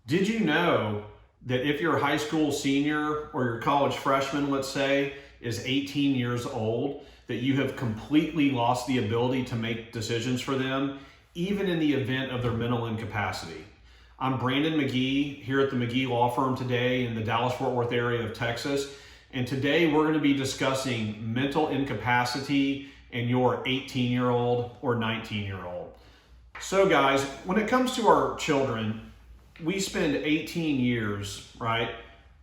Did you know that if your high school senior or your college freshman, let's say, is 18 years old, that you have completely lost the ability to make decisions for them, even in the event of their mental incapacity? I'm Brandon McGee here at the McGee Law Firm today in the Dallas-Fort Worth area of Texas. And today we're going to be discussing mental incapacity in your 18-year-old or 19-year-old. So guys, when it comes to our children, we spend 18 years, right?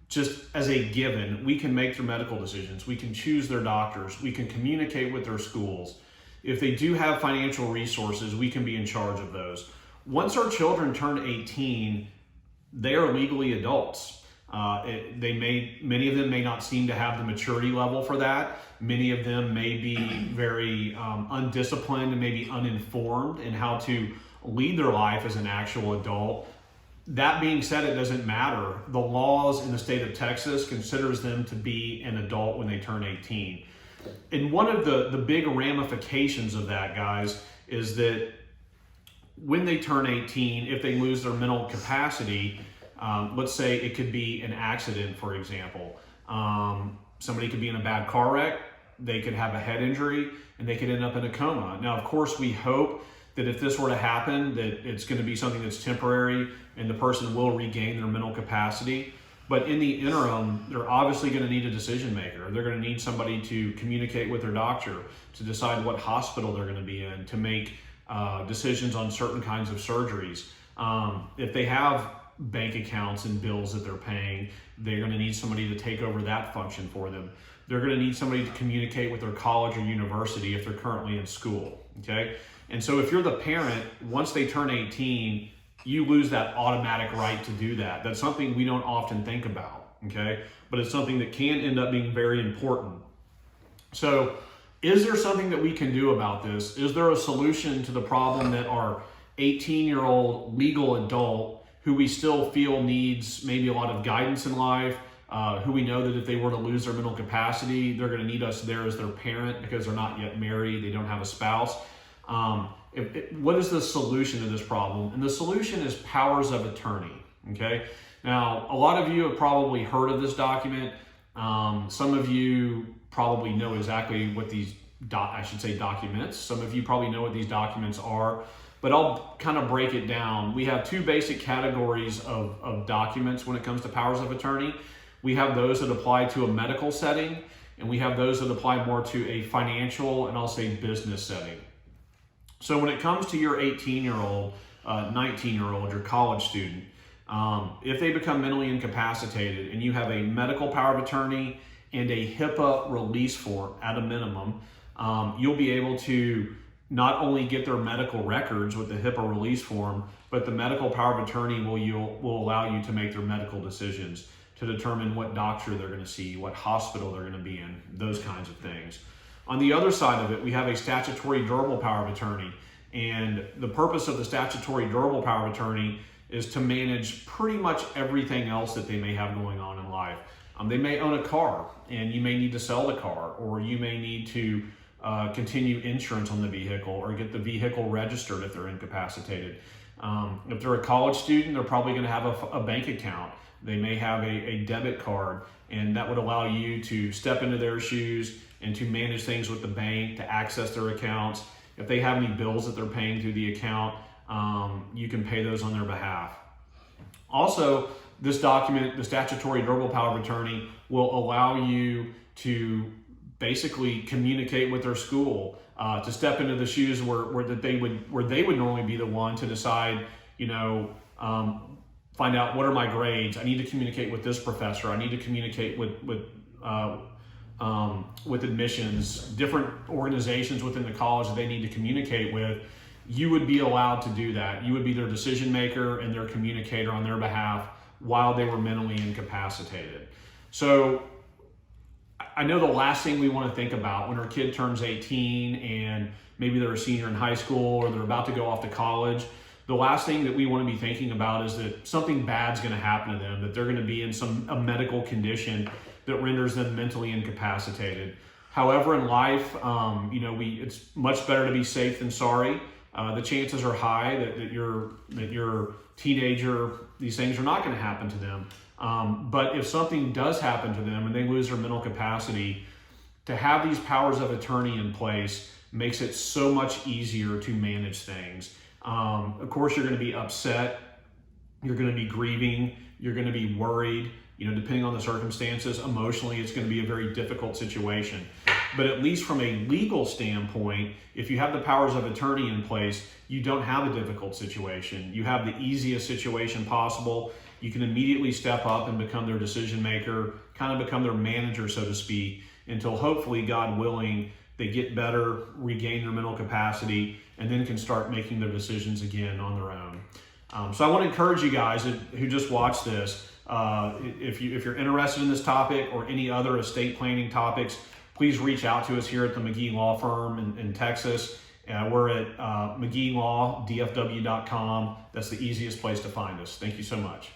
Just as a given, we can make their medical decisions. We can choose their doctors. We can communicate with their schools. If they do have financial resources, we can be in charge of those. Once our children turn 18, they are legally adults. Many of them may not seem to have the maturity level for that. Many of them may be very undisciplined and maybe uninformed in how to lead their life as an actual adult. That being said, it doesn't matter. The laws in the state of Texas considers them to be an adult when they turn 18. And one of the big ramifications of that, guys, is that when they turn 18, if they lose their mental capacity, let's say it could be an accident, for example. Somebody could be in a bad car wreck, they could have a head injury, and they could end up in a coma. Now, of course, we hope that if this were to happen, that it's going to be something that's temporary and the person will regain their mental capacity. But in the interim, they're obviously going to need a decision maker. They're going to need somebody to communicate with their doctor, to decide what hospital they're going to be in, to make decisions on certain kinds of surgeries. If they have bank accounts and bills that they're paying, they're going to need somebody to take over that function for them. They're going to need somebody to communicate with their college or university if they're currently in school, okay? And so if you're the parent, once they turn 18, you lose that automatic right to do that. That's something we don't often think about, okay? But it's something that can end up being very important. So is there something that we can do about this? Is there a solution to the problem that our 18-year-old legal adult, who we still feel needs maybe a lot of guidance in life, who we know that if they were to lose their mental capacity, they're going to need us there as their parent because they're not yet married, they don't have a spouse. What is the solution to this problem? And the solution is powers of attorney, okay? Now, a lot of you have probably heard of this document. Some of you probably know exactly what these, documents. Some of you probably know what these documents are, but I'll kind of break it down. We have two basic categories of documents when it comes to powers of attorney. We have those that apply to a medical setting, and we have those that apply more to a financial and I'll say business setting. So when it comes to your 18-year-old, 19-year-old, your college student, if they become mentally incapacitated and you have a medical power of attorney and a HIPAA release form at a minimum, you'll be able to not only get their medical records with the HIPAA release form, but the medical power of attorney will allow you to make their medical decisions, to determine what doctor they're going to see, what hospital they're going to be in, those kinds of things. On the other side of it, we have a statutory durable power of attorney. And the purpose of the statutory durable power of attorney is to manage pretty much everything else that they may have going on in life. They may own a car and you may need to sell the car, or you may need to continue insurance on the vehicle or get the vehicle registered if they're incapacitated. If they're a college student, they're probably going to have a bank account. They may have a debit card, and that would allow you to step into their shoes and to manage things with the bank, to access their accounts. If they have any bills that they're paying through the account, you can pay those on their behalf. Also, this document, the statutory durable power of attorney, will allow you to basically communicate with their school, to step into the shoes where they would normally be the one to decide, find out what are my grades. I need to communicate with this professor. I need to communicate with admissions, different organizations within the college that they need to communicate with. You would be allowed to do that. You would be their decision maker and their communicator on their behalf while they were mentally incapacitated. So I know the last thing we want to think about when our kid turns 18 and maybe they're a senior in high school or they're about to go off to college, the last thing that we want to be thinking about is that something bad's going to happen to them, that they're going to be in a medical condition that renders them mentally incapacitated. However, in life, it's much better to be safe than sorry. the chances are high that your teenager, these things are not going to happen to them. But if something does happen to them and they lose their mental capacity, to have these powers of attorney in place makes it so much easier to manage things. Of course, you're going to be upset. You're going to be grieving. You're going to be worried. Depending on the circumstances, emotionally, it's going to be a very difficult situation. But at least from a legal standpoint, if you have the powers of attorney in place, you don't have a difficult situation. You have the easiest situation possible. You can immediately step up and become their decision maker, kind of become their manager, so to speak, until hopefully, God willing, they get better, regain their mental capacity, and then can start making their decisions again on their own. So I want to encourage you guys who just watched this, if you're interested in this topic or any other estate planning topics, please reach out to us here at the McGee Law Firm in Texas. We're at McGeelawdfw.com. That's the easiest place to find us. Thank you so much.